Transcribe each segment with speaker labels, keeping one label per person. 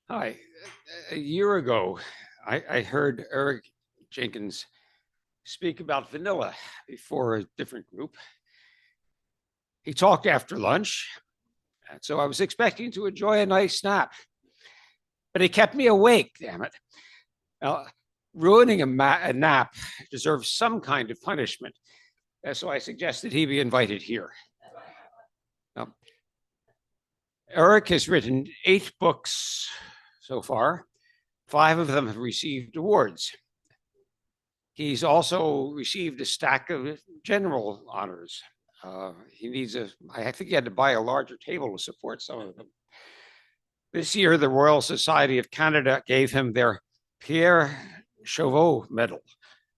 Speaker 1: Hi. A year ago, I heard Eric Jenkins speak about vanilla before a different group. He talked after lunch, and so I was expecting to enjoy a nice nap, but he kept me awake, damn it. Now, ruining a nap deserves some kind of punishment, so I suggested he be invited here. Now, Eric has written 8 books so far. 5 of them have received awards. He's also received a stack of general honors. He needs I think he had to buy a larger table to support some of them. This year, the Royal Society of Canada gave him their Pierre Chauveau Medal,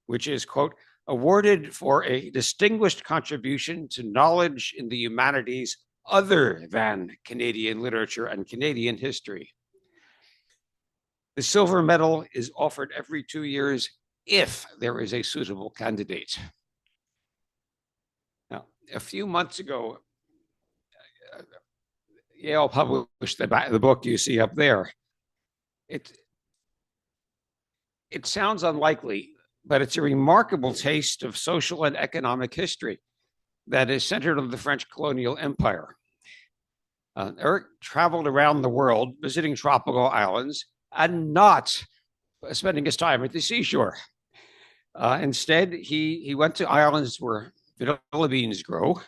Speaker 1: which is, quote, awarded for a distinguished contribution to knowledge in the humanities other than Canadian literature and Canadian history. The silver medal is offered every 2 years if there is a suitable candidate. Now, a few months ago, Yale published the book you see up there. It, it sounds unlikely, but it's a remarkable taste of social and economic history that is centered on the French colonial empire. Eric traveled around the world visiting tropical islands and not spending his time at the seashore. Instead, he went to islands where vanilla beans grow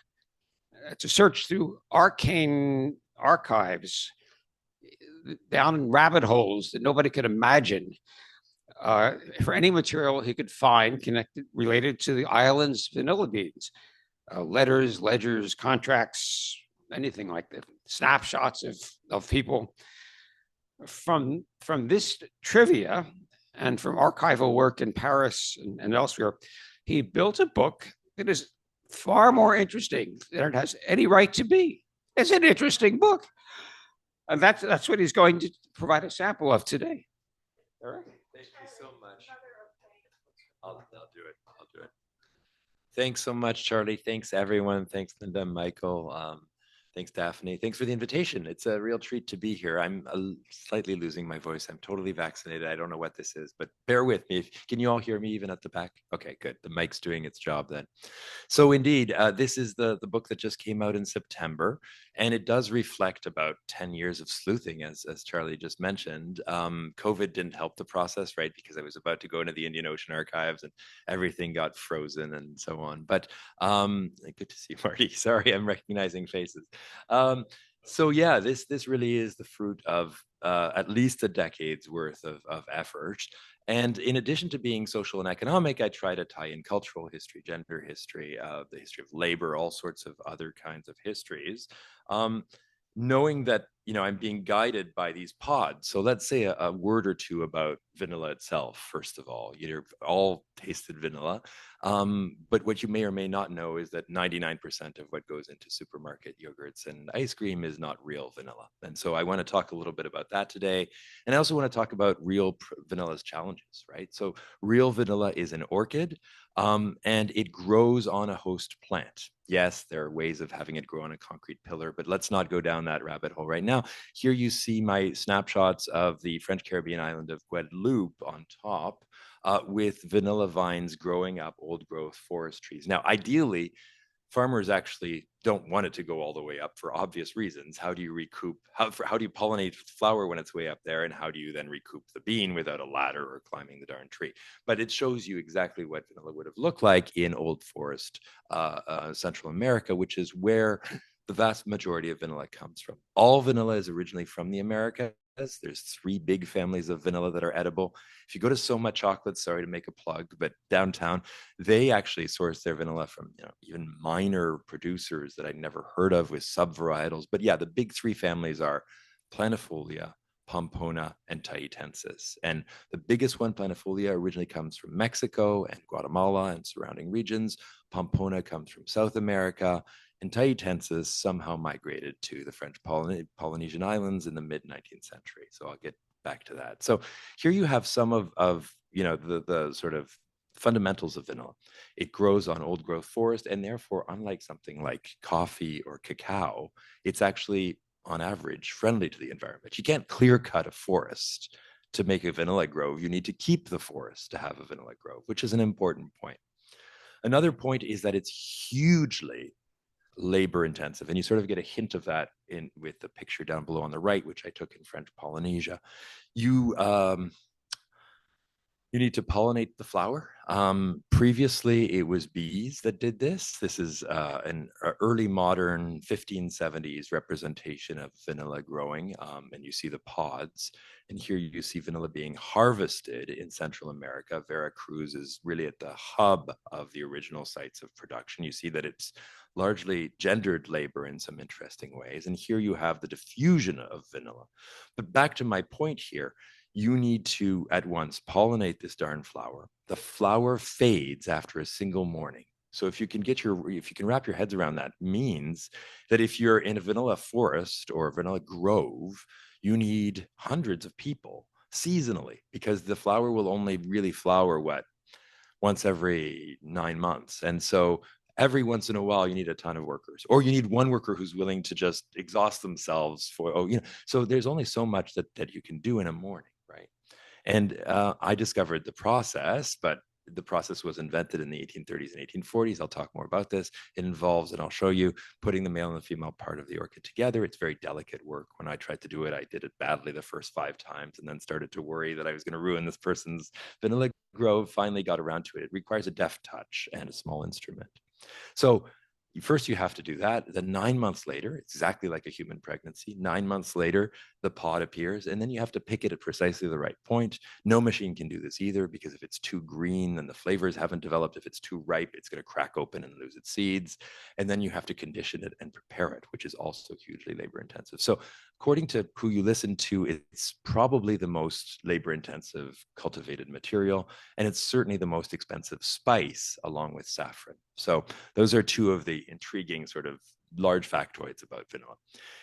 Speaker 1: to search through arcane archives down in rabbit holes that nobody could imagine for any material he could find connected related to the island's vanilla beans, letters, ledgers, contracts, anything like that, snapshots of people. From this trivia and from archival work in Paris and elsewhere, he built a book that is far more interesting than it has any right to be. It's an interesting book. And that's what he's going to provide a sample of today.
Speaker 2: All right. Thank you so much. I'll do it. I'll do it. Thanks so much, Charlie. Thanks, everyone. Thanks, Linda, Michael. Thanks, Daphne. Thanks for the invitation. It's a real treat to be here. I'm slightly losing my voice. I'm totally vaccinated. I don't know what this is, but bear with me. Can you all hear me even at the back? Okay, good. The mic's doing its job then. So indeed, this is the book that just came out in September, and it does reflect about 10 years of sleuthing, as Charlie just mentioned. COVID didn't help the process, right? Because I was about to go into the Indian Ocean archives and everything got frozen and so on. But good to see you, Marty. Sorry, I'm recognizing faces. So yeah, this really is the fruit of at least a decade's worth of effort. And in addition to being social and economic, I try to tie in cultural history, gender history, the history of labor, all sorts of other kinds of histories. Knowing that I'm being guided by these pods. So let's say a word or two about vanilla itself. First of all, you've all tasted vanilla, but what you may or may not know is that 99% of what goes into supermarket yogurts and ice cream is not real vanilla. And so I want to talk a little bit about that today. And I also want to talk about real vanilla's challenges, right? So real vanilla is an orchid, and it grows on a host plant. Yes, there are ways of having it grow on a concrete pillar, but let's not go down that rabbit hole right now. Here you see my snapshots of the French Caribbean island of Guadeloupe on top, with vanilla vines growing up old growth forest trees. Now, ideally, farmers actually don't want it to go all the way up for obvious reasons. How do you recoup? How do you pollinate flower when it's way up there? And how do you then recoup the bean without a ladder or climbing the darn tree? But it shows you exactly what vanilla would have looked like in old forest Central America, which is where the vast majority of vanilla comes from. All vanilla is originally from the Americas. There's 3 big families of vanilla that are edible. If you go to Soma Chocolate, sorry to make a plug, but downtown, they actually source their vanilla from even minor producers that I'd never heard of with subvarietals. But yeah, the big 3 families are Planifolia, Pompona, and Tahitensis. And the biggest one, Planifolia, originally comes from Mexico and Guatemala and surrounding regions. Pompona comes from South America, and Tahitensis somehow migrated to the French Polynesian islands in the mid 19th century. So I'll get back to that. So here you have some of the sort of fundamentals of vanilla. It grows on old growth forest, and therefore, unlike something like coffee or cacao, it's actually on average, friendly to the environment. You can't clear cut a forest to make a vanilla grove. You need to keep the forest to have a vanilla grove, which is an important point. Another point is that it's hugely labor intensive. And you sort of get a hint of that in with the picture down below on the right, which I took in French Polynesia. You you need to pollinate the flower. Previously, it was bees that did this. This is an early modern 1570s representation of vanilla growing, and you see the pods. And here you see vanilla being harvested in Central America. Veracruz is really at the hub of the original sites of production. You see that it's largely gendered labor in some interesting ways. And here you have the diffusion of vanilla. But back to my point here, you need to at once pollinate this darn flower. The flower fades after a single morning. So if you can wrap your heads around that, means that if you're in a vanilla forest or a vanilla grove, you need hundreds of people seasonally, because the flower will only really flower once every 9 months. And so every once in a while you need a ton of workers, or you need one worker who's willing to just exhaust themselves so there's only so much that you can do in a morning, right? And I discovered the process, but the process was invented in the 1830s and 1840s. I'll talk more about this. It involves, and I'll show you, putting the male and the female part of the orchid together. It's very delicate work. When I tried to do it, I did it badly the first 5 times and then started to worry that I was going to ruin this person's vanilla grove. Finally got around to it. It requires a deft touch and a small instrument. So first you have to do that. Then 9 months later, exactly like a human pregnancy, 9 months later, the pod appears, and then you have to pick it at precisely the right point. No machine can do this either, because if it's too green, then the flavors haven't developed. If it's too ripe, it's going to crack open and lose its seeds. And then you have to condition it and prepare it, which is also hugely labor intensive. So according to who you listen to, it's probably the most labor intensive cultivated material, and it's certainly the most expensive spice along with saffron. So those are two of the intriguing sort of large factoids about vanilla.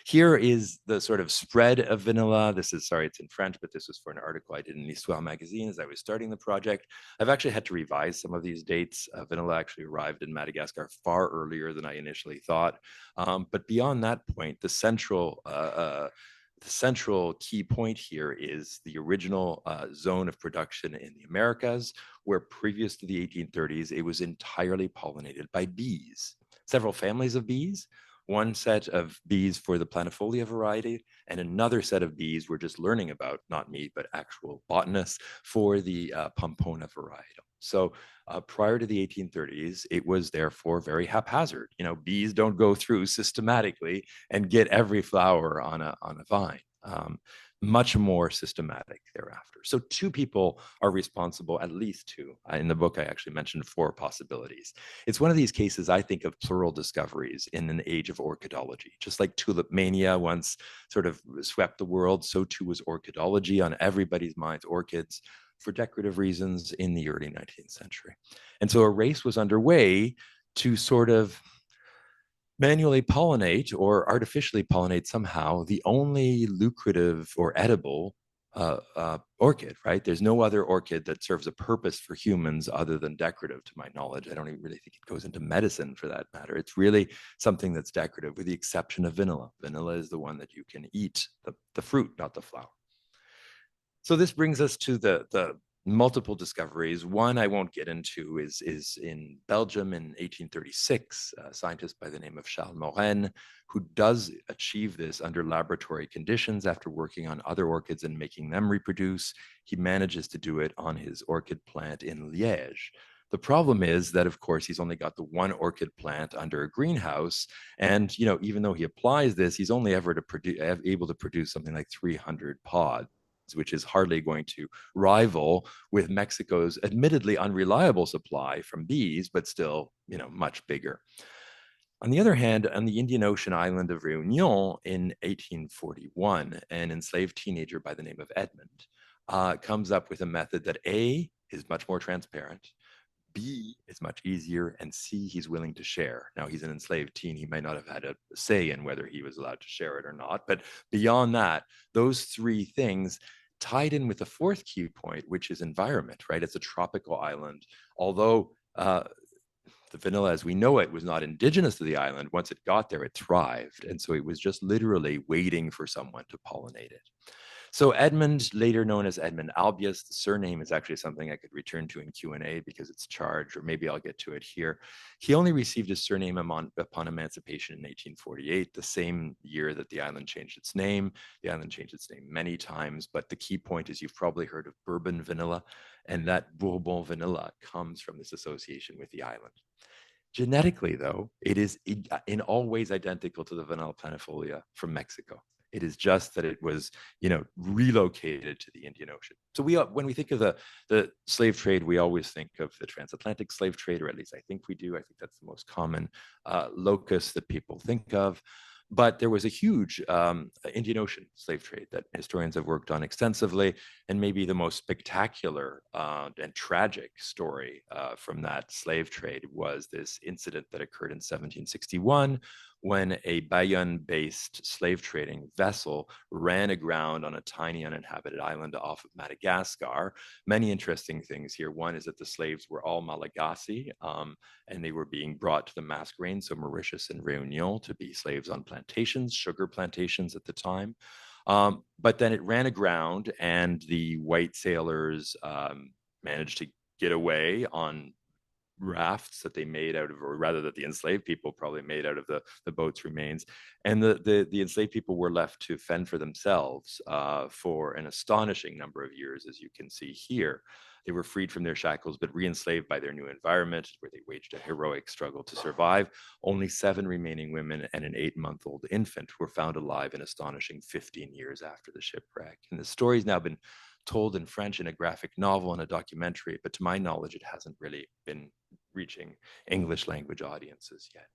Speaker 2: Here is the sort of spread of vanilla. This is, sorry, it's in French, but this was for an article I did in L'Histoire magazine as I was starting the project. I've actually had to revise some of these dates. Vanilla actually arrived in Madagascar far earlier than I initially thought. But beyond that point, the central key point here is the original zone of production in the Americas, where previous to the 1830s, it was entirely pollinated by bees. Several families of bees, one set of bees for the planifolia variety, and another set of bees we're just learning about, not me, but actual botanists, for the Pompona varietal. So prior to the 1830s, it was therefore very haphazard. Bees don't go through systematically and get every flower on a vine. Much more systematic thereafter. So 2 people are responsible, at least 2. In the book, I actually mentioned 4 possibilities. It's one of these cases I think of plural discoveries in an age of orchidology. Just like tulip mania once sort of swept the world, so too was orchidology on everybody's minds, orchids, for decorative reasons in the early 19th century. And so a race was underway to sort of manually pollinate or artificially pollinate somehow the only lucrative or edible orchid, right? There's no other orchid that serves a purpose for humans other than decorative, to my knowledge. I don't even really think it goes into medicine for that matter. It's really something that's decorative, with the exception of vanilla. Vanilla is the one that you can eat, the fruit, not the flower. So this brings us to the multiple discoveries. One I won't get into is in Belgium in 1836, a scientist by the name of Charles Morin, who does achieve this under laboratory conditions after working on other orchids and making them reproduce. He manages to do it on his orchid plant in Liège. The problem is that, of course, he's only got the one orchid plant under a greenhouse. And, even though he applies this, he's only ever able to produce something like 300 pods, which is hardly going to rival with Mexico's admittedly unreliable supply from bees, but still, much bigger. On the other hand, on the Indian Ocean island of Réunion in 1841, an enslaved teenager by the name of Edmund comes up with a method that A, is much more transparent, B, is much easier, and C, he's willing to share. Now, he's an enslaved teen. He might not have had a say in whether he was allowed to share it or not. But beyond that, those 3 things tied in with the 4th key point, which is environment, right? It's a tropical island. Although the vanilla as we know it was not indigenous to the island. Once it got there, it thrived. And so it was just literally waiting for someone to pollinate it. So Edmund, later known as Edmund Albius, the surname is actually something I could return to in Q&A because it's charged, or maybe I'll get to it here. He only received his surname upon emancipation in 1848, the same year that the island changed its name. The island changed its name many times, but the key point is you've probably heard of Bourbon vanilla, and that Bourbon vanilla comes from this association with the island. Genetically, though, it is in all ways identical to the vanilla planifolia from Mexico. It is just that it was, relocated to the Indian Ocean. So when we think of the slave trade, we always think of the transatlantic slave trade, or at least I think we do. I think that's the most common locus that people think of. But there was a huge Indian Ocean slave trade that historians have worked on extensively. And maybe the most spectacular and tragic story from that slave trade was this incident that occurred in 1761 when a Bayonne-based slave trading vessel ran aground on a tiny uninhabited island off of Madagascar. Many interesting things here. One is that the slaves were all Malagasy, and they were being brought to the Mascarenes, so Mauritius and Réunion, to be slaves on plantations, sugar plantations at the time. But then it ran aground, and the white sailors managed to get away on rafts that they made out of, or rather that the enslaved people probably made out of the boat's remains. And the enslaved people were left to fend for themselves for an astonishing number of years, as you can see here. They were freed from their shackles, but re-enslaved by their new environment, where they waged a heroic struggle to survive. Only 7 remaining women and an 8-month-old infant were found alive an astonishing 15 years after the shipwreck. And the story's now been told in French in a graphic novel and a documentary, but to my knowledge, it hasn't really been reaching English language audiences yet.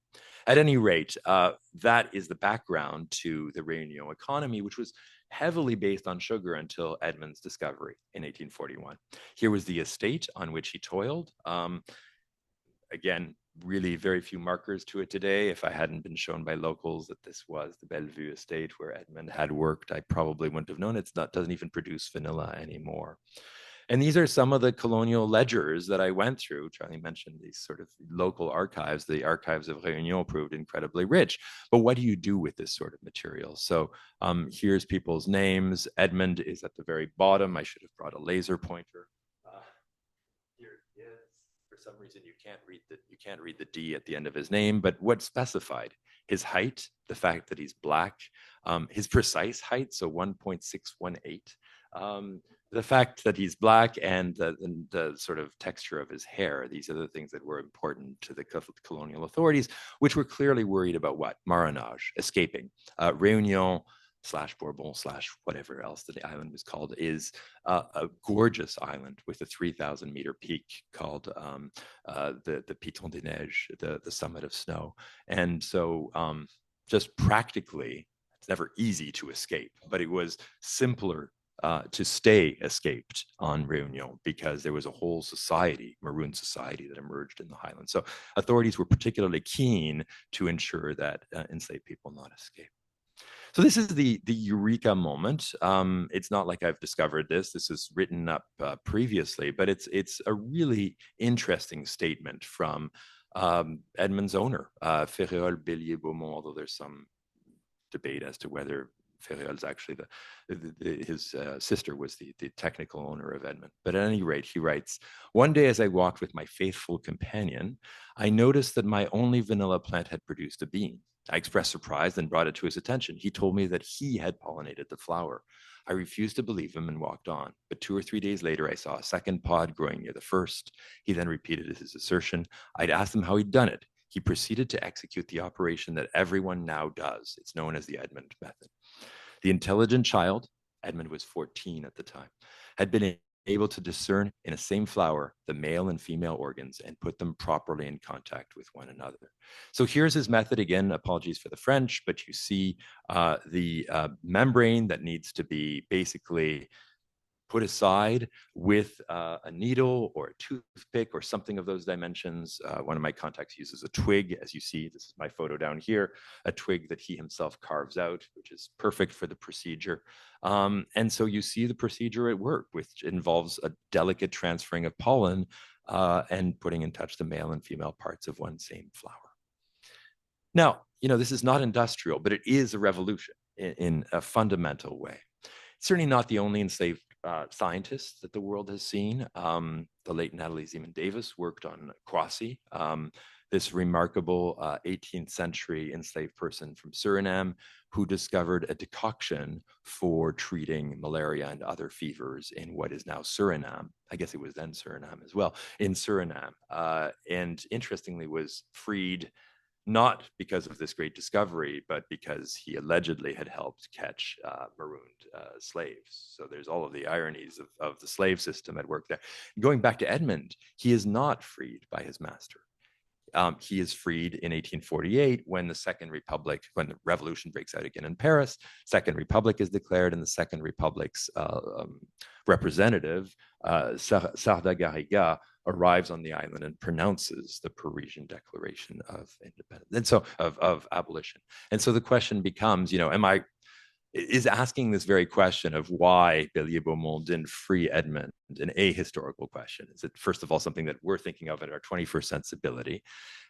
Speaker 2: At any rate, that is the background to the Réunion economy, which was heavily based on sugar until Edmund's discovery in 1841. Here was the estate on which he toiled. Again, really very few markers to it today. If I hadn't been shown by locals that this was the Bellevue estate where Edmund had worked, I probably wouldn't have known. Doesn't even produce vanilla anymore. And these are some of the colonial ledgers that I went through. Charlie mentioned these sort of local archives. The archives of Réunion proved incredibly rich. But what do you do with this sort of material? So here's people's names. Edmund is at the very bottom. I should have brought a laser pointer. Here he is. For some reason, you can't read the D at the end of his name. But what's specified? His height, the fact that he's black, his precise height, so 1.618. The fact that he's black, and the sort of texture of his hair. These are the things that were important to the colonial authorities, which were clearly worried about what? Marronage, escaping. Réunion / Bourbon / whatever else that the island was called is a gorgeous island with a 3,000-meter peak called the Piton des Neiges, the summit of snow. And so just practically, it's never easy to escape, but it was simpler to stay escaped on Réunion because there was a whole society, Maroon society, that emerged in the Highlands. So authorities were particularly keen to ensure that enslaved people not escape. So this is the eureka moment. It's not like I've discovered this. This is written up previously, but it's a really interesting statement from Edmund's owner, Ferréol Bélier Beaumont, although there's some debate as to whether Ferréol's actually his sister was the technical owner of Edmund. But at any rate, he writes, "One day as I walked with my faithful companion, I noticed that my only vanilla plant had produced a bean. I expressed surprise and brought it to his attention. He told me that he had pollinated the flower. I refused to believe him and walked on. But 2 or 3 days later, I saw a second pod growing near the first. He then repeated his assertion. I'd asked him how he'd done it. He proceeded to execute the operation that everyone now does. It's known as the Edmund method. The intelligent child, Edmund was 14 at the time, had been able to discern in a same flower the male and female organs and put them properly in contact with one another." So here's his method. Again, apologies for the French, but you see the membrane that needs to be basically put aside with a needle or a toothpick or something of those dimensions. One of my contacts uses a twig, as you see, this is my photo down here, a twig that he himself carves out, which is perfect for the procedure. And so you see the procedure at work, which involves a delicate transferring of pollen and putting in touch the male and female parts of one same flower. Now, this is not industrial, but it is a revolution in a fundamental way. It's certainly not the only enslaved scientists that the world has seen. The late Natalie Zeman Davis worked on Kwasi, this remarkable 18th century enslaved person from Suriname who discovered a decoction for treating malaria and other fevers in what is now Suriname. I guess it was then Suriname as well, in Suriname. And interestingly was freed not because of this great discovery, but because he allegedly had helped catch marooned slaves. So there's all of the ironies of the slave system at work there. Going back to Edmund, he is not freed by his master. He is freed in 1848 when the Second Republic, when the revolution breaks out again in Paris. Second Republic is declared, and the Second Republic's representative, Sarda Garriga, arrives on the island and pronounces the Parisian Declaration of Independence, and so of abolition. And so the question becomes, is asking this very question of why Bélier-Beaumont didn't free Edmund an ahistorical question. Is it, first of all, something that we're thinking of in our 21st sensibility?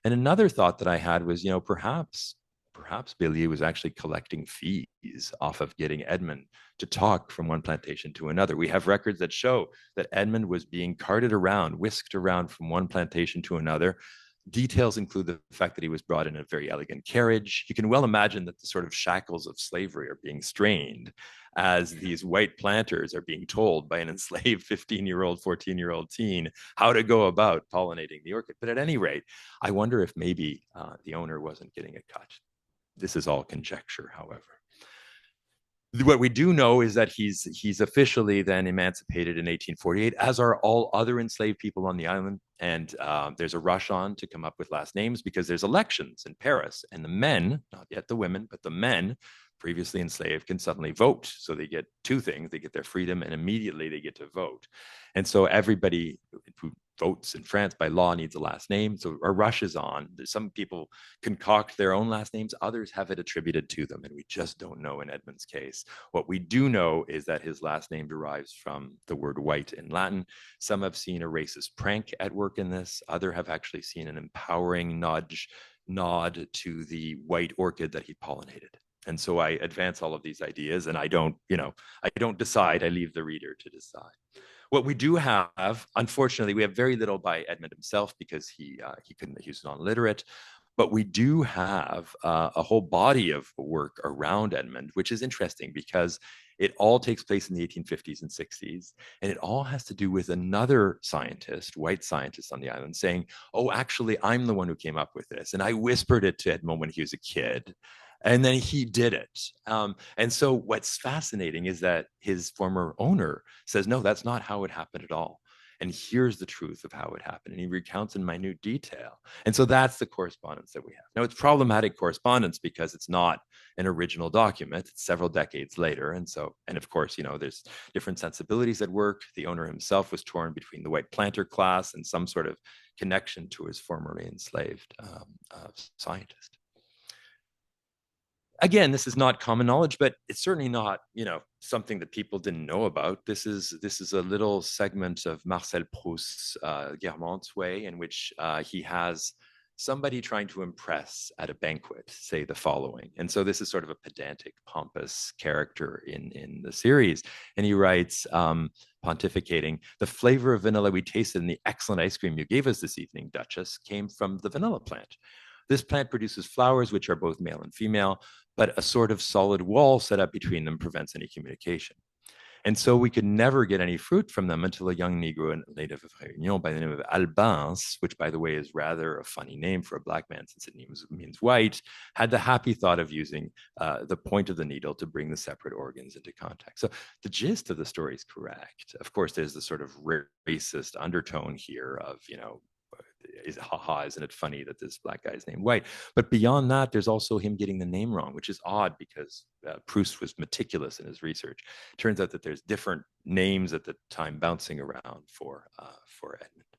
Speaker 2: And another thought that I had was, perhaps Bélier was actually collecting fees off of getting Edmund to talk from one plantation to another. We have records that show that Edmund was being carted around, whisked around from one plantation to another. Details include the fact that he was brought in a very elegant carriage. You can well imagine that the sort of shackles of slavery are being strained as these white planters are being told by an enslaved 15-year-old, 14-year-old teen how to go about pollinating the orchid. But at any rate, I wonder if maybe the owner wasn't getting a cut. This is all conjecture, however. What we do know is that he's officially then emancipated in 1848, as are all other enslaved people on the island. And there's a rush on to come up with last names because there's elections in Paris, and the men, not yet the women, but the men previously enslaved can suddenly vote. So they get two things: they get their freedom, and immediately they get to vote. And so everybody who votes in France by law needs a last name. So a rush is on. Some people concoct their own last names. Others have it attributed to them. And we just don't know in Edmund's case. What we do know is that his last name derives from the word white in Latin. Some have seen a racist prank at work in this. Others have actually seen an empowering nod to the white orchid that he pollinated. And so I advance all of these ideas, and I don't decide. I leave the reader to decide. What we do have, unfortunately, we have very little by Edmund himself because he was non-literate. But we do have a whole body of work around Edmund, which is interesting because it all takes place in the 1850s and 60s, and it all has to do with another scientist, white scientist on the island, saying, "Oh, actually, I'm the one who came up with this, and I whispered it to Edmund when he was a kid." And then he did it. And so what's fascinating is that his former owner says, no, that's not how it happened at all. And here's the truth of how it happened. And he recounts in minute detail. And so that's the correspondence that we have. Now, it's problematic correspondence because it's not an original document. It's several decades later. And of course, there's different sensibilities at work. The owner himself was torn between the white planter class and some sort of connection to his formerly enslaved scientist. Again, this is not common knowledge, but it's certainly not, something that people didn't know about. This is a little segment of Marcel Proust's Guermantes Way, in which he has somebody trying to impress at a banquet say the following. And so this is sort of a pedantic, pompous character in the series. And he writes, pontificating, "The flavor of vanilla we tasted in the excellent ice cream you gave us this evening, Duchess, came from the vanilla plant. This plant produces flowers which are both male and female, but a sort of solid wall set up between them prevents any communication. And so we could never get any fruit from them until a young Negro, a native of Réunion by the name of Albans, which, by the way, is rather a funny name for a black man since it means white, had the happy thought of using the point of the needle to bring the separate organs into contact." So the gist of the story is correct. Of course, there's the sort of racist undertone here of, isn't it funny that this black guy is named White? But beyond that, there's also him getting the name wrong, which is odd because Proust was meticulous in his research. It turns out that there's different names at the time bouncing around for Edmund.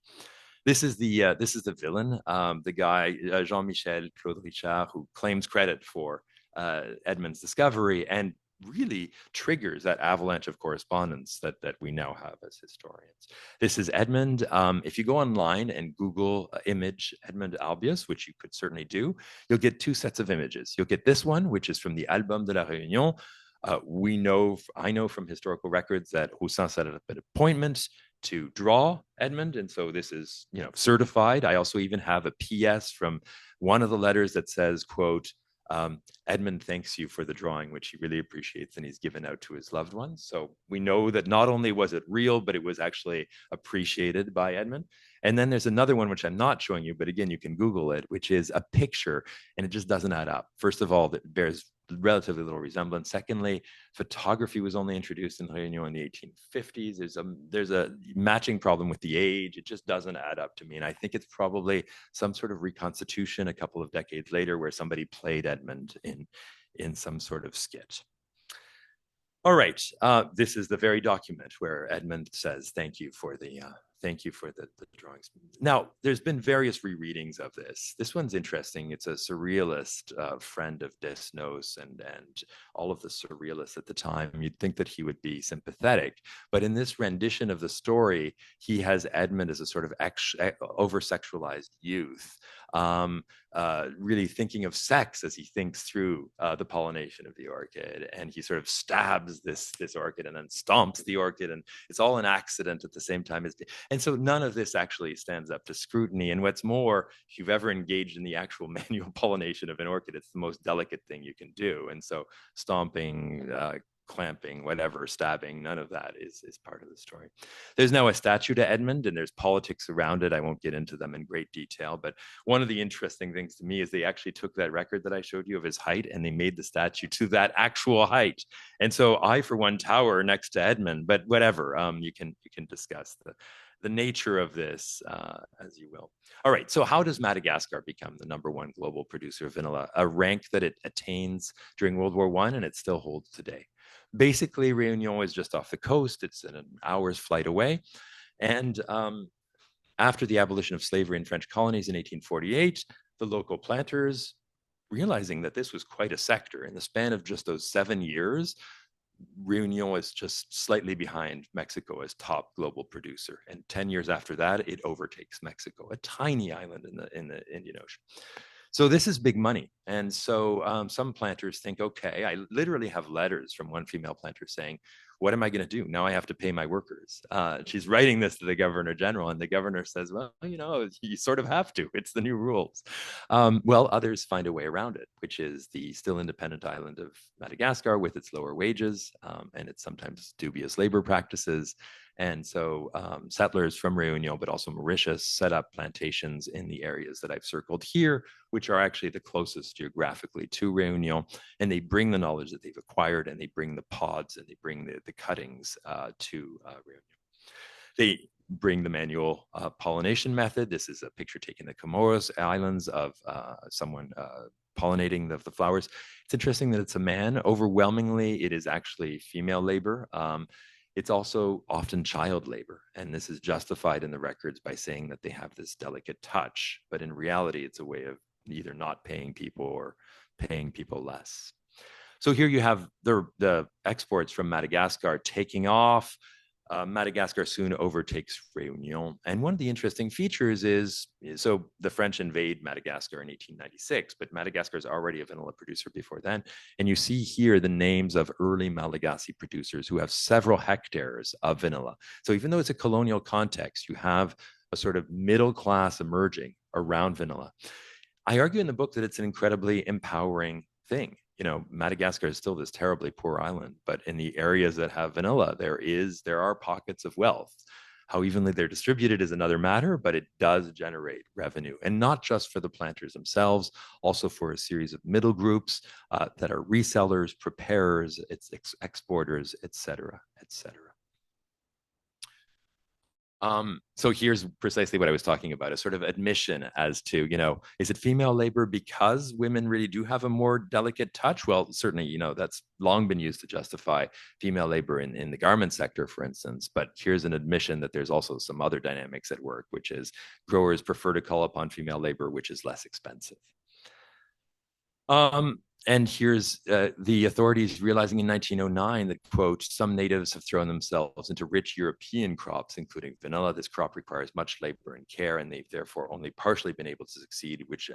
Speaker 2: This is the villain, the guy Jean-Michel Claude Richard, who claims credit for Edmund's discovery. And really triggers that avalanche of correspondence that we now have as historians. This is Edmund. If you go online and Google image Edmund Albius, which you could certainly do, you'll get two sets of images. You'll get this one, which is from the Album de la Réunion. I know from historical records that Roussin set up an appointment to draw Edmund, and so this is, certified. I also even have a PS from one of the letters that says, quote, Edmund thanks you for the drawing, which he really appreciates, and he's given out to his loved ones. So we know that not only was it real, but it was actually appreciated by Edmund. And then there's another one, which I'm not showing you, but again, you can Google it, which is a picture, and it just doesn't add up. First of all, that bears relatively little resemblance. Secondly, photography was only introduced in Réunion in the 1850s. There's a matching problem with the age. It just doesn't add up to me. And I think it's probably some sort of reconstitution a couple of decades later where somebody played Edmund in some sort of skit. All right, this is the very document where Edmund says, thank you for the drawings. Now, there's been various rereadings of this. This one's interesting. It's a surrealist friend of Desnos and all of the surrealists at the time. You'd think that he would be sympathetic, but in this rendition of the story, he has Edmund as a sort of over-sexualized youth, really thinking of sex as he thinks through the pollination of the orchid, and he sort of stabs this orchid and then stomps the orchid, and it's all an accident at the same time as. And so none of this actually stands up to scrutiny. And what's more, if you've ever engaged in the actual manual pollination of an orchid, it's the most delicate thing you can do. And so stomping, clamping, whatever, stabbing, none of that is part of the story. There's now a statue to Edmund, and there's politics around it. I won't get into them in great detail, but one of the interesting things to me is they actually took that record that I showed you of his height and they made the statue to that actual height. And so I, for one, tower next to Edmund, but whatever, you can discuss the nature of this as you will. All right, so how does Madagascar become the #1 global producer of vanilla, a rank that it attains during World War I and it still holds today? Basically, Réunion is just off the coast. It's an hour's flight away. And after the abolition of slavery in French colonies in 1848, the local planters, realizing that this was quite a sector, in the span of just those 7 years, Réunion is just slightly behind Mexico as top global producer. And 10 years after that, it overtakes Mexico, a tiny island in the Indian Ocean. So this is big money. And so some planters think, okay, I literally have letters from one female planter saying, what am I going to do? Now I have to pay my workers. She's writing this to the governor general, and the governor says, well, you sort of have to. It's the new rules. Well, others find a way around it, which is the still independent island of Madagascar with its lower wages and its sometimes dubious labor practices. And so settlers from Réunion, but also Mauritius, set up plantations in the areas that I've circled here, which are actually the closest geographically to Réunion. And they bring the knowledge that they've acquired, and they bring the pods, and they bring the cuttings to Réunion. They bring the manual pollination method. This is a picture taken in the Comoros Islands of someone pollinating the flowers. It's interesting that it's a man. Overwhelmingly, it is actually female labor. It's also often child labor, and this is justified in the records by saying that they have this delicate touch, but in reality, it's a way of either not paying people or paying people less. So here you have the exports from Madagascar taking off. Madagascar soon overtakes Réunion. And one of the interesting features is, so the French invade Madagascar in 1896, but Madagascar is already a vanilla producer before then. And you see here the names of early Malagasy producers who have several hectares of vanilla. So even though it's a colonial context, you have a sort of middle class emerging around vanilla. I argue in the book that it's an incredibly empowering thing. Madagascar is still this terribly poor island, but in the areas that have vanilla, there are pockets of wealth. How evenly they're distributed is another matter, but it does generate revenue, and not just for the planters themselves, also for a series of middle groups that are resellers, preparers, exporters, et cetera, et cetera. So here's precisely what I was talking about, a sort of admission as to, is it female labor because women really do have a more delicate touch? Well, certainly, that's long been used to justify female labor in the garment sector, for instance. But here's an admission that there's also some other dynamics at work, which is growers prefer to call upon female labor, which is less expensive. And here's the authorities realizing in 1909 that, quote, some natives have thrown themselves into rich European crops, including vanilla. This crop requires much labor and care, and they've therefore only partially been able to succeed, which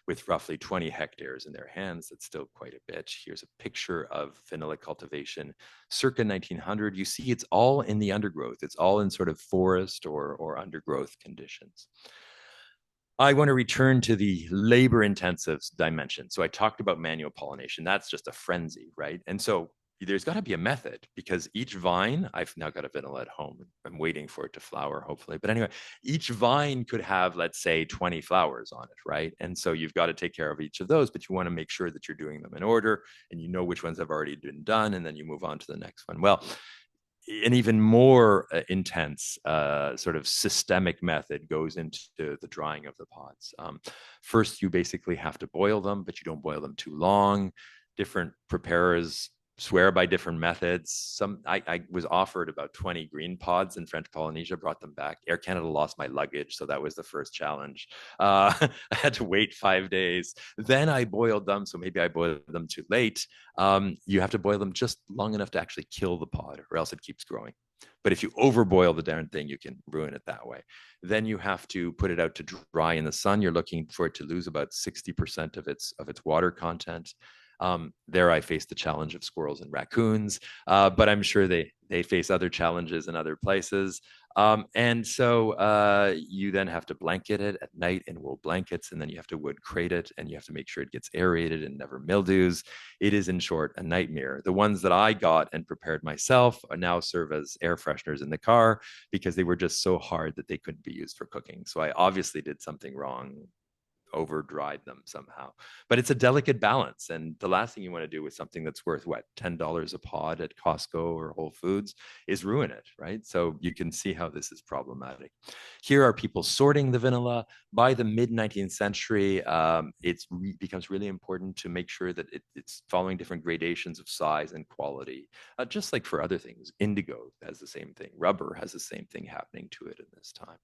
Speaker 2: with roughly 20 hectares in their hands, that's still quite a bit. Here's a picture of vanilla cultivation circa 1900. You see it's all in the undergrowth. It's all in sort of forest or undergrowth conditions. I want to return to the labor intensive dimension. So I talked about manual pollination. That's just a frenzy, right? And so there's got to be a method because each vine, I've now got a vanilla at home. I'm waiting for it to flower, hopefully. But anyway, each vine could have, let's say, 20 flowers on it, right? And so you've got to take care of each of those, but you want to make sure that you're doing them in order and you know which ones have already been done, and then you move on to the next one. Well, an even more intense sort of systemic method goes into the drying of the pods. First, you basically have to boil them, but you don't boil them too long. Different preparers swear by different methods. I was offered about 20 green pods in French Polynesia, brought them back. Air Canada lost my luggage, so that was the first challenge. I had to wait 5 days. Then I boiled them, so maybe I boiled them too late. You have to boil them just long enough to actually kill the pod, or else it keeps growing. But if you overboil the darn thing, you can ruin it that way. Then you have to put it out to dry in the sun. You're looking for it to lose about 60% of its water content. There I face the challenge of squirrels and raccoons, but I'm sure they face other challenges in other places. And so you then have to blanket it at night in wool blankets, and then you have to wood crate it, and you have to make sure it gets aerated and never mildews. It is, in short, a nightmare. The ones that I got and prepared myself now serve as air fresheners in the car because they were just so hard that they couldn't be used for cooking. So I obviously did something wrong, over dried them somehow. But it's a delicate balance. And the last thing you want to do with something that's worth what, $10 a pod at Costco or Whole Foods is ruin it, right? So you can see how this is problematic. Here are people sorting the vanilla. By the mid 19th century, it becomes really important to make sure that it's following different gradations of size and quality, just like for other things. Indigo has the same thing. Rubber has the same thing happening to it in this time.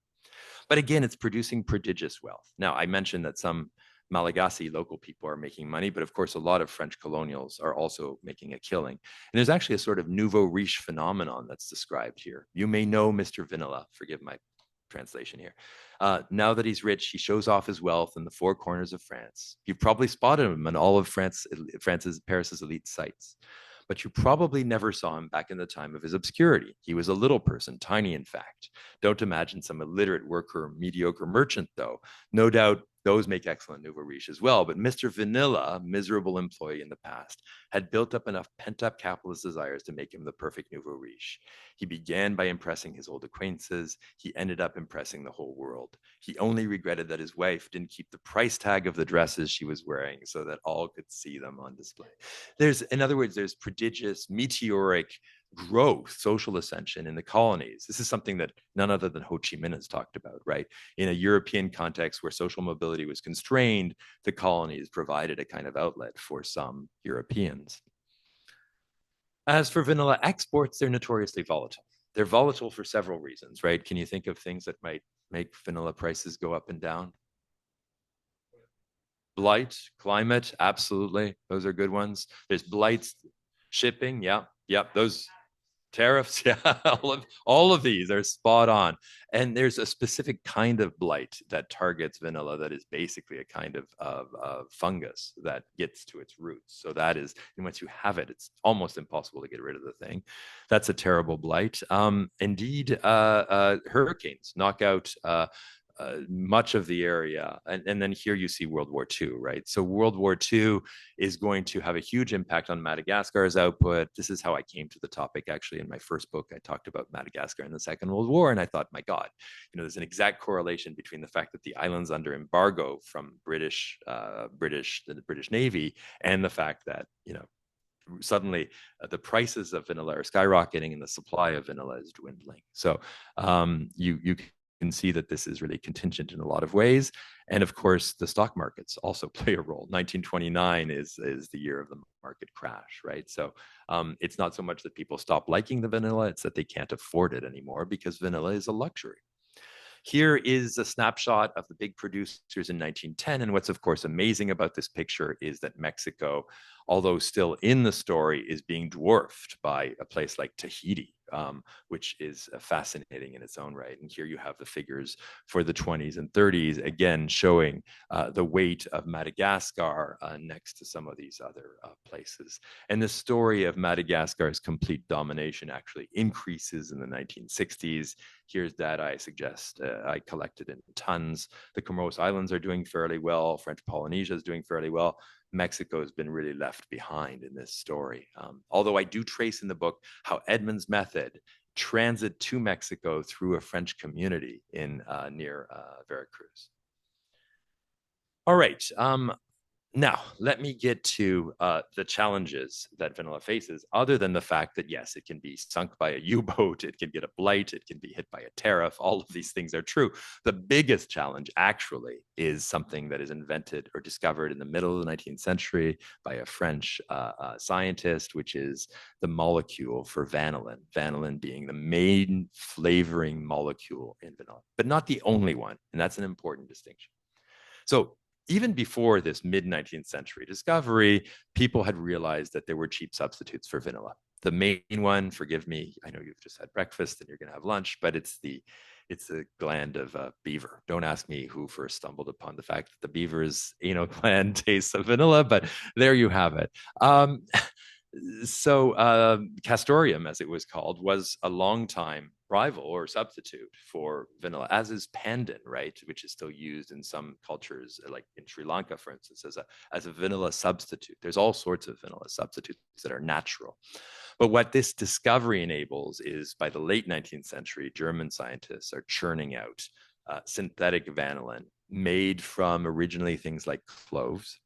Speaker 2: But again, it's producing prodigious wealth. Now, I mentioned that some Malagasy local people are making money, but of course, a lot of French colonials are also making a killing. And there's actually a sort of nouveau riche phenomenon that's described here. You may know Mr. Vanilla, forgive my translation here. Now that he's rich, he shows off his wealth in the four corners of France. You've probably spotted him in all of Paris's elite sites, but you probably never saw him back in the time of his obscurity. He was a little person, tiny in fact. Don't imagine some illiterate worker, mediocre merchant, though. No doubt those make excellent nouveau riche as well. But Mr. Vanilla, miserable employee in the past, had built up enough pent-up capitalist desires to make him the perfect nouveau riche. He began by impressing his old acquaintances. He ended up impressing the whole world. He only regretted that his wife didn't keep the price tag of the dresses she was wearing so that all could see them on display. In other words, there's prodigious, meteoric growth, social ascension in the colonies. This is something that none other than Ho Chi Minh has talked about, right? In a European context where social mobility was constrained, the colonies provided a kind of outlet for some Europeans. As for vanilla exports, they're notoriously volatile. They're volatile for several reasons, right? Can you think of things that might make vanilla prices go up and down? Blight, climate, absolutely. Those are good ones. There's blights, shipping, yeah, those tariffs, yeah, all of these are spot on. And there's a specific kind of blight that targets vanilla that is basically a kind of fungus that gets to its roots. So that is, and once you have it, it's almost impossible to get rid of the thing. That's a terrible blight. Indeed, hurricanes knock out much of the area. And then here you see World War II, right? So World War II is going to have a huge impact on Madagascar's output. This is how I came to the topic. Actually, in my first book, I talked about Madagascar in the Second World War. And I thought, my God, there's an exact correlation between the fact that the island's under embargo from the British Navy and the fact that, suddenly the prices of vanilla are skyrocketing and the supply of vanilla is dwindling. So you can see that this is really contingent in a lot of ways. And of course, the stock markets also play a role. 1929 is the year of the market crash, right? So it's not so much that people stop liking the vanilla, it's that they can't afford it anymore because vanilla is a luxury. Here is a snapshot of the big producers in 1910. And what's, of course, amazing about this picture is that Mexico, although still in the story, is being dwarfed by a place like Tahiti, which is fascinating in its own right. And here you have the figures for the 20s and 30s, again, showing the weight of Madagascar next to some of these other places. And the story of Madagascar's complete domination actually increases in the 1960s. Here's data I suggest I collected in tons. The Comoros Islands are doing fairly well. French Polynesia is doing fairly well. Mexico has been really left behind in this story. Although I do trace in the book how Edmund's method transit to Mexico through a French community in near Veracruz. All right. Now, let me get to the challenges that vanilla faces, other than the fact that, yes, it can be sunk by a U-boat, it can get a blight, it can be hit by a tariff. All of these things are true. The biggest challenge actually is something that is invented or discovered in the middle of the 19th century by a French scientist, which is the molecule for vanillin, vanillin being the main flavoring molecule in vanilla, but not the only one. And that's an important distinction. So even before this mid-19th century discovery, people had realized that there were cheap substitutes for vanilla. The main one, forgive me, I know you've just had breakfast and you're going to have lunch, but it's the gland of beaver. Don't ask me who first stumbled upon the fact that the beaver's anal gland tastes of vanilla, but there you have it. So castoreum, as it was called, was a long time rival or substitute for vanilla, as is pandan, right, which is still used in some cultures, like in Sri Lanka, for instance, as a vanilla substitute. There's all sorts of vanilla substitutes that are natural. But what this discovery enables is, by the late 19th century, German scientists are churning out synthetic vanillin made from originally things like cloves,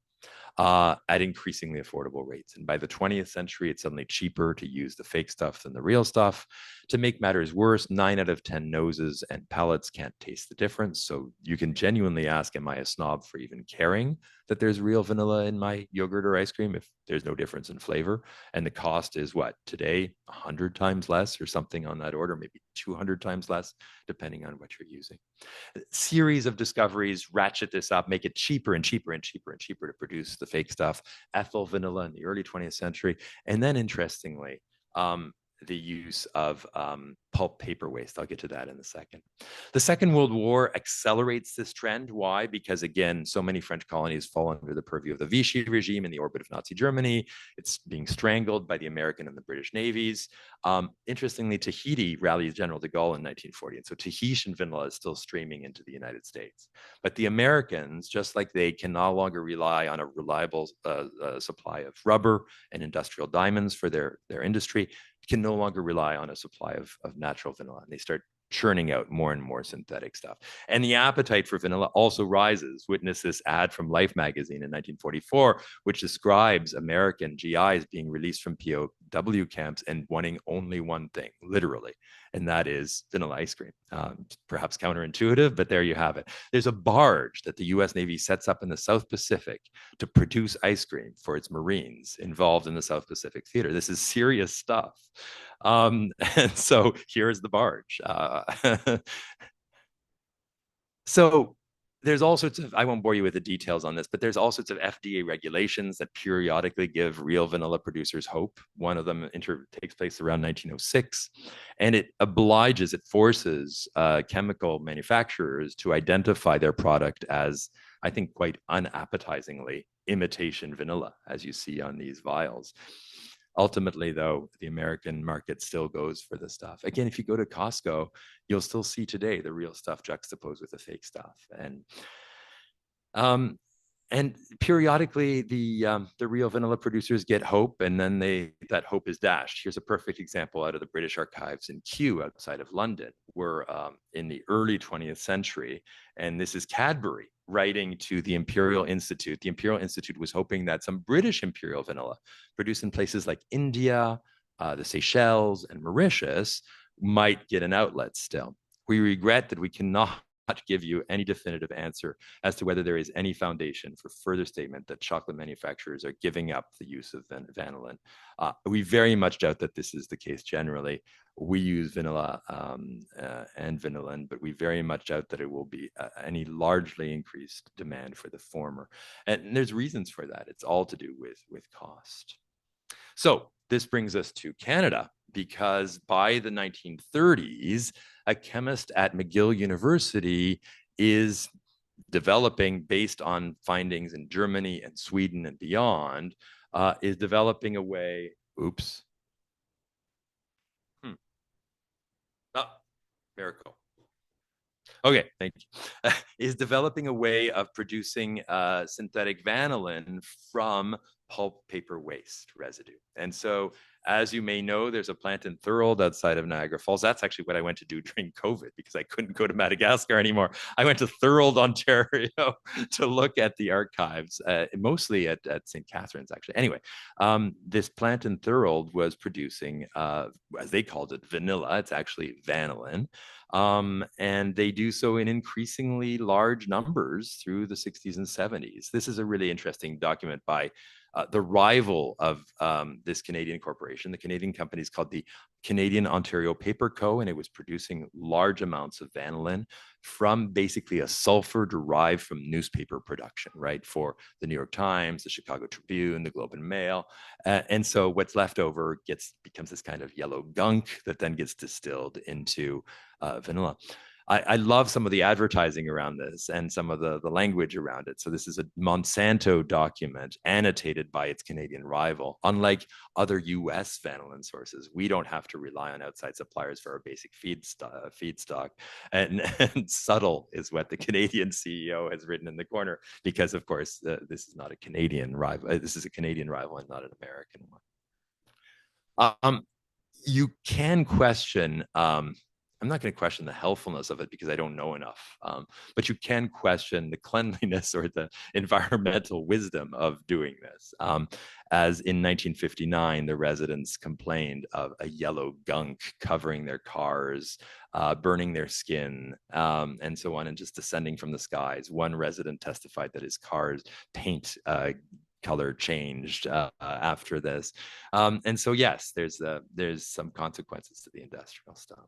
Speaker 2: at increasingly affordable rates. And by the 20th century, it's suddenly cheaper to use the fake stuff than the real stuff. To make matters worse, 9 out of 10 noses and palates can't taste the difference. So you can genuinely ask, am I a snob for even caring that there's real vanilla in my yogurt or ice cream if there's no difference in flavor? And the cost is what, today, 100 times less or something on that order, maybe 200 times less, depending on what you're using. Series of discoveries ratchet this up, make it cheaper and cheaper and cheaper and cheaper to produce the fake stuff. Ethyl vanilla in the early 20th century. And then interestingly, the use of pulp paper waste. I'll get to that in a second. The Second World War accelerates this trend. Why? Because, again, so many French colonies fall under the purview of the Vichy regime in the orbit of Nazi Germany. It's being strangled by the American and the British navies. Interestingly, Tahiti rallies General de Gaulle in 1940. And so Tahitian vanilla is still streaming into the United States. But the Americans, just like they can no longer rely on a reliable supply of rubber and industrial diamonds for their industry, can no longer rely on a supply of natural vanilla. And they start churning out more and more synthetic stuff. And the appetite for vanilla also rises. Witness this ad from Life magazine in 1944, which describes American GIs being released from POW camps and wanting only one thing, literally, and that is vanilla ice cream. Perhaps counterintuitive, but there you have it. There's a barge that the US Navy sets up in the South Pacific to produce ice cream for its Marines involved in the South Pacific Theater. This is serious stuff. And so here's the barge. So there's all sorts of, I won't bore you with the details on this, but there's all sorts of FDA regulations that periodically give real vanilla producers hope. One of them takes place around 1906, and it forces chemical manufacturers to identify their product as, I think, quite unappetizingly imitation vanilla, as you see on these vials. Ultimately, though, the American market still goes for the stuff. Again, if you go to Costco, you'll still see today the real stuff juxtaposed with the fake stuff. And periodically, the real vanilla producers get hope, and then that hope is dashed. Here's a perfect example out of the British archives in Kew, outside of London. We're in the early 20th century, and this is Cadbury writing to the Imperial Institute. The Imperial Institute was hoping that some British imperial vanilla produced in places like India, the Seychelles, and Mauritius might get an outlet still. We regret that we cannot give you any definitive answer as to whether there is any foundation for further statement that chocolate manufacturers are giving up the use of vanillin. We very much doubt that this is the case generally. We use vanilla and vanillin, but we very much doubt that it will be any largely increased demand for the former. And there's reasons for that. It's all to do with cost. So this brings us to Canada, because by the 1930s, a chemist at McGill University is developing, based on findings in Germany and Sweden and beyond, is developing a way, oops. Oh, miracle. Okay, thank you. Is developing a way of producing synthetic vanillin from pulp paper waste residue. And so, as you may know, there's a plant in Thorold outside of Niagara Falls. That's actually what I went to do during COVID because I couldn't go to Madagascar anymore. I went to Thorold, Ontario to look at the archives, mostly at St. Catharines, actually. Anyway, this plant in Thorold was producing, as they called it, vanilla. It's actually vanillin. And they do so in increasingly large numbers through the 60s and 70s. This is a really interesting document by the rival of this Canadian corporation. The Canadian company is called the Canadian Ontario Paper Co., and it was producing large amounts of vanillin from basically a sulfur derived from newspaper production, right? For the New York Times, the Chicago Tribune, the Globe and Mail. And so what's left over becomes this kind of yellow gunk that then gets distilled into vanilla. I love some of the advertising around this and some of the language around it. So this is a Monsanto document annotated by its Canadian rival. Unlike other US vanillin sources, we don't have to rely on outside suppliers for our basic feedstock. And subtle is what the Canadian CEO has written in the corner, because of course, this is not a Canadian rival. This is a Canadian rival and not an American one. You can question, I'm not going to question the healthfulness of it because I don't know enough. But you can question the cleanliness or the environmental wisdom of doing this. As in 1959, the residents complained of a yellow gunk covering their cars, burning their skin, and so on, and just descending from the skies. One resident testified that his car's paint color changed after this. And so, yes, there's some consequences to the industrial stuff.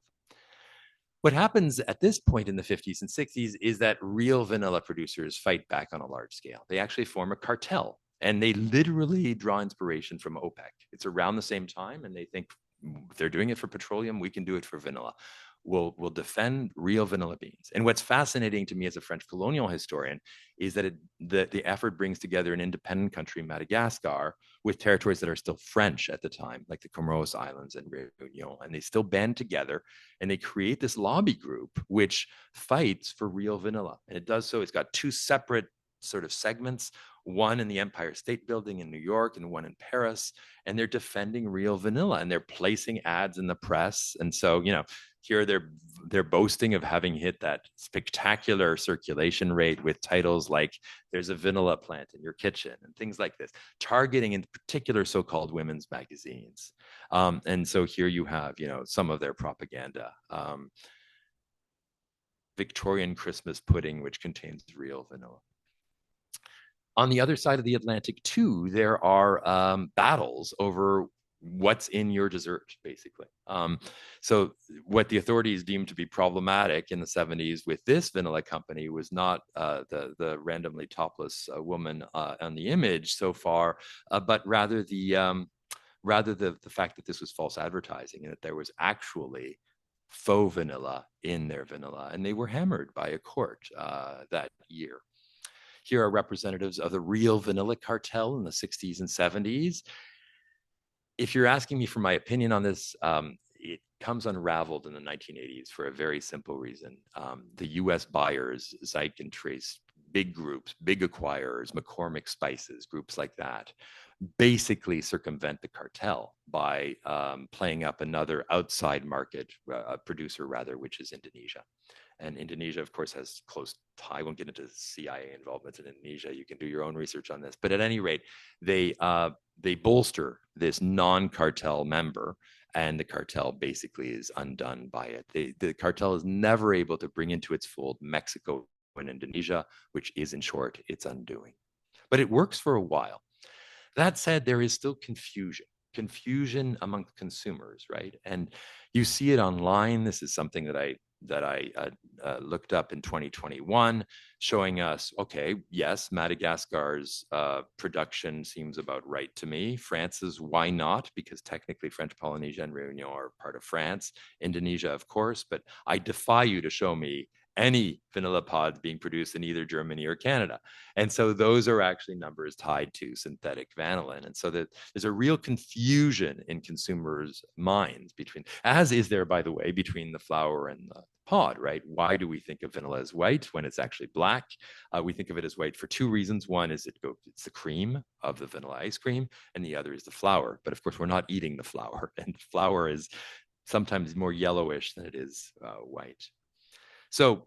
Speaker 2: What happens at this point in the 50s and 60s is that real vanilla producers fight back on a large scale. They actually form a cartel, and they literally draw inspiration from OPEC. It's around the same time, and they think if they're doing it for petroleum, we can do it for vanilla. We'll defend real vanilla beans. And what's fascinating to me as a French colonial historian is that the effort brings together an independent country, Madagascar, with territories that are still French at the time, like the Comoros Islands and Réunion, and they still band together and they create this lobby group which fights for real vanilla. And it does so. It's got two separate sort of segments, one in the Empire State Building in New York and one in Paris, and they're defending real vanilla and they're placing ads in the press. And so, here they're boasting of having hit that spectacular circulation rate with titles like "There's a vanilla plant in your kitchen" and things like this, targeting in particular so-called women's magazines. And so here you have, some of their propaganda. Victorian Christmas pudding, which contains real vanilla. On the other side of the Atlantic, too, there are battles over what's in your dessert, basically. So what the authorities deemed to be problematic in the 70s with this vanilla company was not the randomly topless woman on the image so far, but rather the fact that this was false advertising and that there was actually faux vanilla in their vanilla, and they were hammered by a court that year. Here are representatives of the real vanilla cartel in the 60s and 70s. If you're asking me for my opinion on this, it comes unraveled in the 1980s for a very simple reason. The US buyers, Zyke and Trace, big groups, big acquirers, McCormick Spices, groups like that, basically circumvent the cartel by playing up another outside market producer, rather, which is Indonesia. And Indonesia, of course, has close tie. I won't get into CIA involvement in Indonesia. You can do your own research on this. But at any rate, they bolster this non-cartel member and the cartel basically is undone by it. The cartel is never able to bring into its fold Mexico and Indonesia, which is, in short, its undoing. But it works for a while. That said, there is still confusion among consumers, right? And you see it online. This is something that I looked up in 2021, showing us, okay, yes, Madagascar's production seems about right to me. France's, why not? Because technically French Polynesia and Réunion are part of France. Indonesia, of course, but I defy you to show me any vanilla pods being produced in either Germany or Canada. And so those are actually numbers tied to synthetic vanillin. And so that there's a real confusion in consumers' minds between, as is there, by the way, between the flower and the pod, right? Why do we think of vanilla as white when it's actually black? We think of it as white for two reasons. One is it's the cream of the vanilla ice cream, and the other is the flour. But of course, we're not eating the flour, and flour is sometimes more yellowish than it is white. So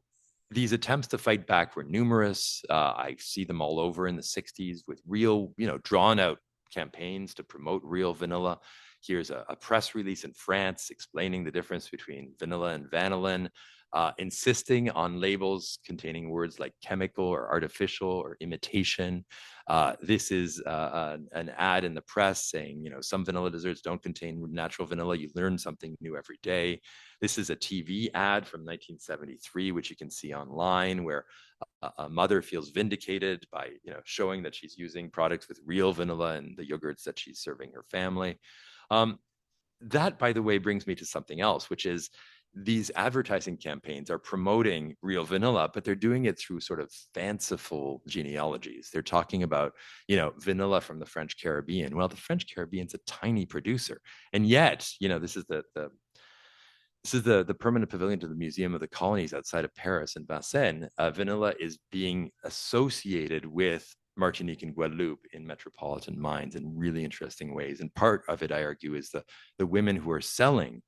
Speaker 2: these attempts to fight back were numerous. I see them all over in the 60s with real, drawn out campaigns to promote real vanilla. Here's a press release in France explaining the difference between vanilla and vanillin, insisting on labels containing words like chemical or artificial or imitation. This is an ad in the press saying, some vanilla desserts don't contain natural vanilla. You learn something new every day. This is a TV ad from 1973, which you can see online, where a mother feels vindicated by showing that she's using products with real vanilla in the yogurts that she's serving her family. That, by the way, brings me to something else, which is these advertising campaigns are promoting real vanilla, but they're doing it through sort of fanciful genealogies. They're talking about, vanilla from the French Caribbean. Well, the French Caribbean's a tiny producer, and yet, this is the permanent pavilion to the Museum of the Colonies outside of Paris in Vincennes. Vanilla is being associated with Martinique and Guadeloupe in metropolitan minds in really interesting ways. And part of it, I argue, is the women who are selling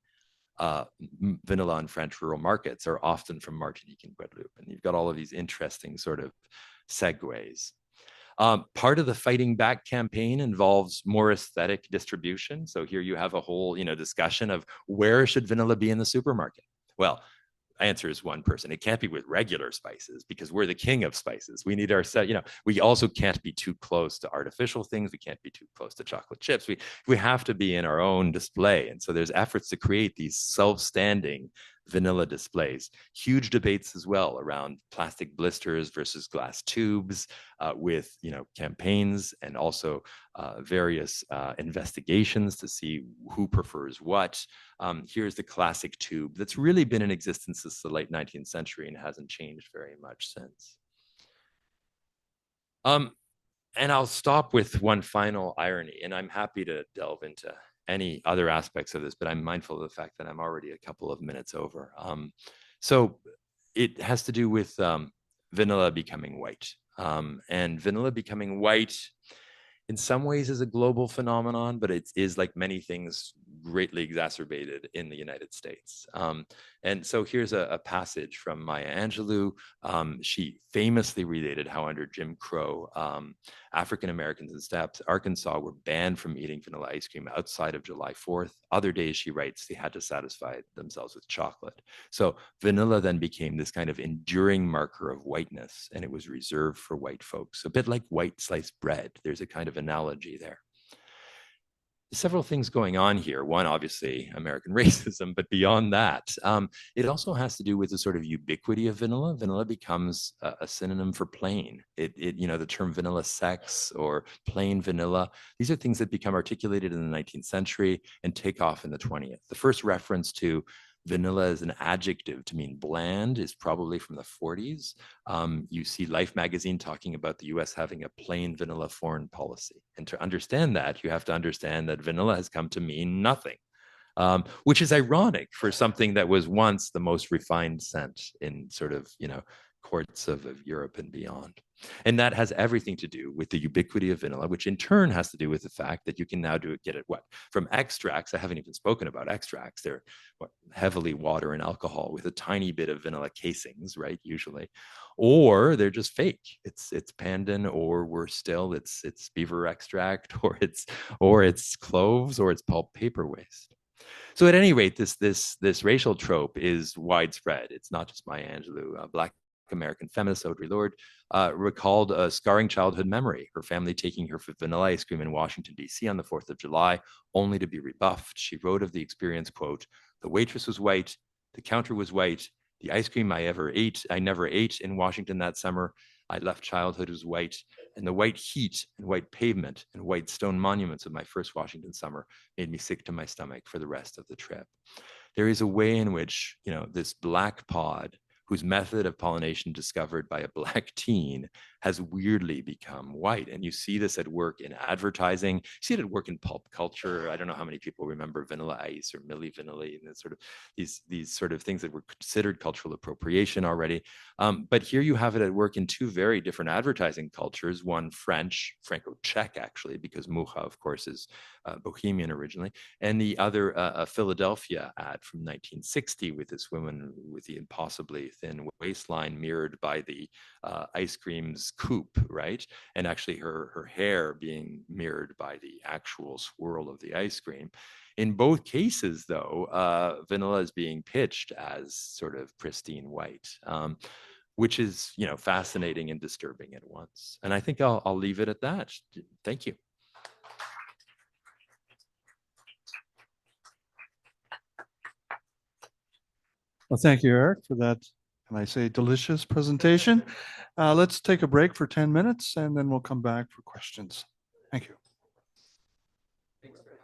Speaker 2: vanilla in French rural markets are often from Martinique and Guadeloupe. And you've got all of these interesting sort of segues. Part of the fighting back campaign involves more aesthetic distribution. So here you have a whole, discussion of where should vanilla be in the supermarket? Well, answer is one person. It can't be with regular spices because we're the king of spices. We need our set, we also can't be too close to artificial things. We can't be too close to chocolate chips. We have to be in our own display. And so there's efforts to create these self-standing vanilla displays. Huge debates as well around plastic blisters versus glass tubes, with campaigns and also various investigations to see who prefers what. Here's the classic tube that's really been in existence since the late 19th century and hasn't changed very much since. And I'll stop with one final irony, and I'm happy to delve into any other aspects of this, but I'm mindful of the fact that I'm already a couple of minutes over. So it has to do with vanilla becoming white. And vanilla becoming white in some ways is a global phenomenon, but it is, like many things, greatly exacerbated in the United States. And so here's a passage from Maya Angelou. She famously related how under Jim Crow, African Americans in Dept, Arkansas, were banned from eating vanilla ice cream outside of July 4th. Other days, she writes, they had to satisfy themselves with chocolate. So vanilla then became this kind of enduring marker of whiteness, and it was reserved for white folks, a bit like white sliced bread. There's a kind of analogy there. Several things going on here. One, obviously, American racism, but beyond that, it also has to do with the sort of ubiquity of vanilla. Vanilla becomes a synonym for plain. The term vanilla sex or plain vanilla, these are things that become articulated in the 19th century and take off in the 20th. The first reference to vanilla as an adjective to mean bland is probably from the 40s. You see Life magazine talking about the US having a plain vanilla foreign policy. And to understand that, you have to understand that vanilla has come to mean nothing, which is ironic for something that was once the most refined scent in sort of, courts of Europe and beyond. And that has everything to do with the ubiquity of vanilla, which in turn has to do with the fact that you can now get it from extracts. I haven't even spoken about extracts. They're heavily water and alcohol with a tiny bit of vanilla casings, right? Usually, or they're just fake. It's pandan, or worse still, it's beaver extract, or it's cloves, or it's pulp paper waste. So at any rate, this racial trope is widespread. It's not just Maya Angelou. Black American feminist Audre Lorde recalled a scarring childhood memory, her family taking her for vanilla ice cream in Washington, D.C. on the 4th of July, only to be rebuffed. She wrote of the experience, quote, "The waitress was white, the counter was white, the ice cream I never ate in Washington that summer. I left childhood was white, and the white heat and white pavement and white stone monuments of my first Washington summer made me sick to my stomach for the rest of the trip." There is a way in which, this black pod, whose method of pollination discovered by a black teen, has weirdly become white. And you see this at work in advertising, you see it at work in pulp culture. I don't know how many people remember Vanilla Ice or Milli Vanilli, and sort of these sort of things that were considered cultural appropriation already. But here you have it at work in two very different advertising cultures, one French, Franco-Czech actually, because Mucha, of course, is Bohemian originally, and the other a Philadelphia ad from 1960 with this woman with the impossibly thin waistline mirrored by the ice cream's coupe, right? And actually her hair being mirrored by the actual swirl of the ice cream. In both cases, though, vanilla is being pitched as sort of pristine white. Which is, fascinating and disturbing at once. And I think I'll leave it at that. Thank you.
Speaker 3: Well, thank you, Eric, for that, can I say, delicious presentation. Let's take a break for 10 minutes and then we'll come back for questions. Thank you.